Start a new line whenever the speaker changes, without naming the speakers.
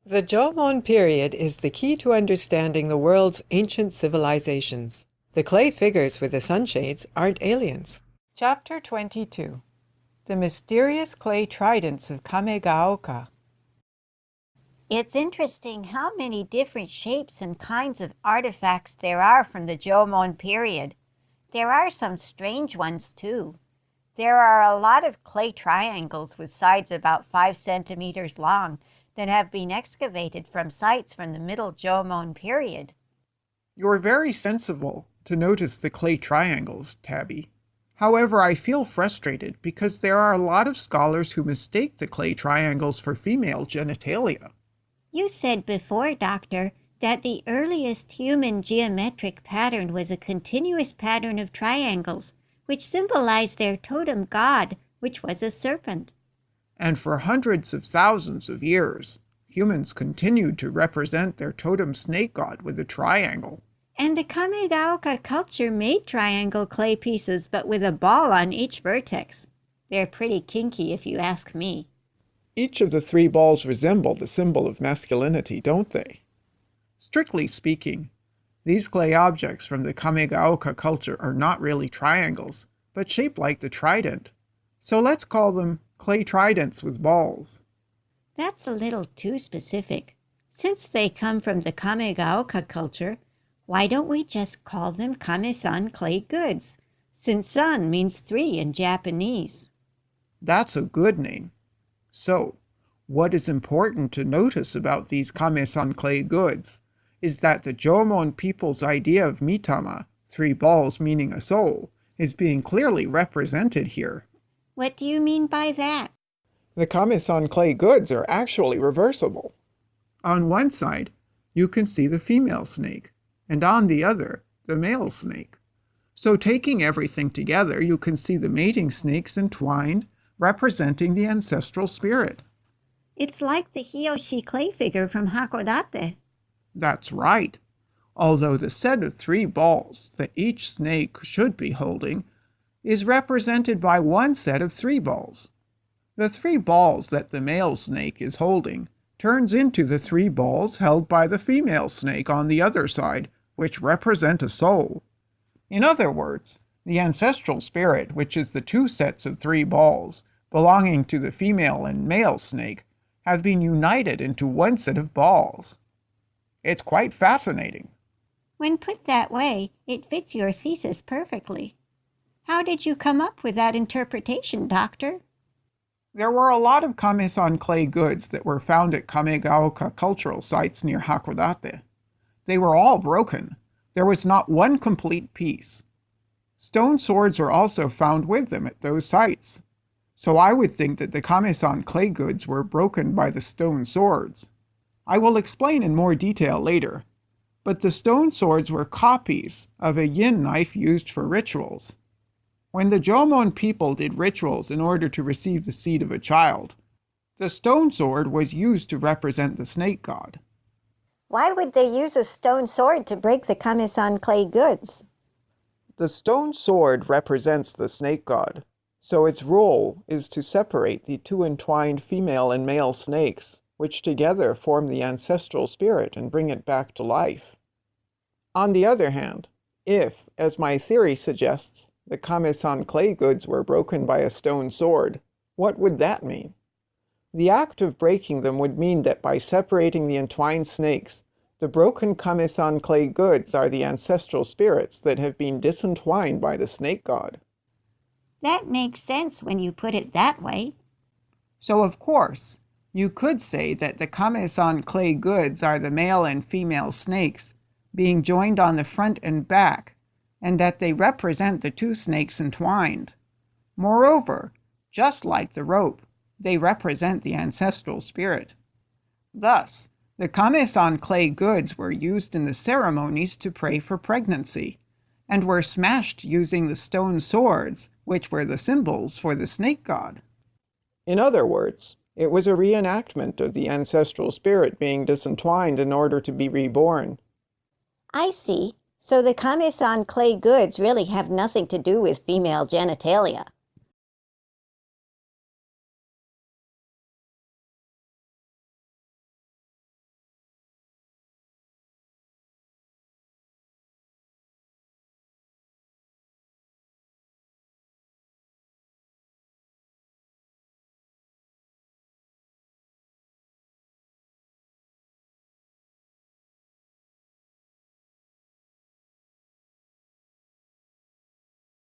The Jomon period is the key to understanding the world's ancient civilizations. The clay figures with the sunshades aren't aliens. Chapter 22. The Mysterious Clay Tridents of Kamegaoka.
It's interesting how many different shapes and kinds of artifacts there are from the Jomon period. There are some strange ones too. There are a lot of clay triangles with sides about 5 centimeters long that have been excavated from sites from the Middle Jomon period.
You're very sensible to notice the clay triangles, Tabby. However, I feel frustrated because there are a lot of scholars who mistake the clay triangles for female genitalia.
You said before, Doctor, that the earliest human geometric pattern was a continuous pattern of triangles, which symbolized their totem god, which was a serpent.
And for hundreds of thousands of years, humans continued to represent their totem snake god with a triangle.
And the Kamegaoka culture made triangle clay pieces, but with a ball on each vertex. They're pretty kinky if you ask me.
Each of the 3 balls resemble the symbol of masculinity, don't they? Strictly speaking, these clay objects from the Kamegaoka culture are not really triangles, but shaped like the trident. So let's call them clay tridents with balls.
That's a little too specific. Since they come from the Kamegaoka culture, why don't we just call them kame-san clay goods, since san means 3 in Japanese?
That's a good name. So, what is important to notice about these kame-san clay goods is that the Jomon people's idea of mitama, 3 balls meaning a soul, is being clearly represented here.
What do you mean by that?
The kame-san clay goods are actually reversible. On one side, you can see the female snake, and on the other, the male snake. So taking everything together, you can see the mating snakes entwined, representing the ancestral spirit.
It's like the Hiyoshi clay figure from Hakodate.
That's right. Although the set of 3 balls that each snake should be holding is represented by one set of 3 balls. The 3 balls that the male snake is holding turns into the 3 balls held by the female snake on the other side, which represent a soul. In other words, the ancestral spirit, which is the 2 sets of 3 balls belonging to the female and male snake, have been united into one set of balls. It's quite fascinating.
When put that way, it fits your thesis perfectly. How did you come up with that interpretation, Doctor?
There were a lot of kame-san clay goods that were found at Kamegaoka cultural sites near Hakodate. They were all broken. There was not one complete piece. Stone swords are also found with them at those sites. So I would think that the kame-san clay goods were broken by the stone swords. I will explain in more detail later, but the stone swords were copies of a yin knife used for rituals. When the Jomon people did rituals in order to receive the seed of a child, the stone sword was used to represent the snake god.
Why would they use a stone sword to break the kame-san clay goods?
The stone sword represents the snake god, so its role is to separate the 2 entwined female and male snakes, which together form the ancestral spirit and bring it back to life. On the other hand, if, as my theory suggests, the kame-san clay goods were broken by a stone sword, what would that mean? The act of breaking them would mean that by separating the entwined snakes, the broken kame-san clay goods are the ancestral spirits that have been disentwined by the snake god.
That makes sense when you put it that way.
So of course, you could say that the kame-san clay goods are the male and female snakes being joined on the front and back, and that they represent the 2 snakes entwined. Moreover, just like the rope, they represent the ancestral spirit. Thus, the kame-san clay goods were used in the ceremonies to pray for pregnancy, and were smashed using the stone swords, which were the symbols for the snake god. In other words, it was a reenactment of the ancestral spirit being disentwined in order to be reborn.
I see. So the kame-san clay goods really have nothing to do with female genitalia.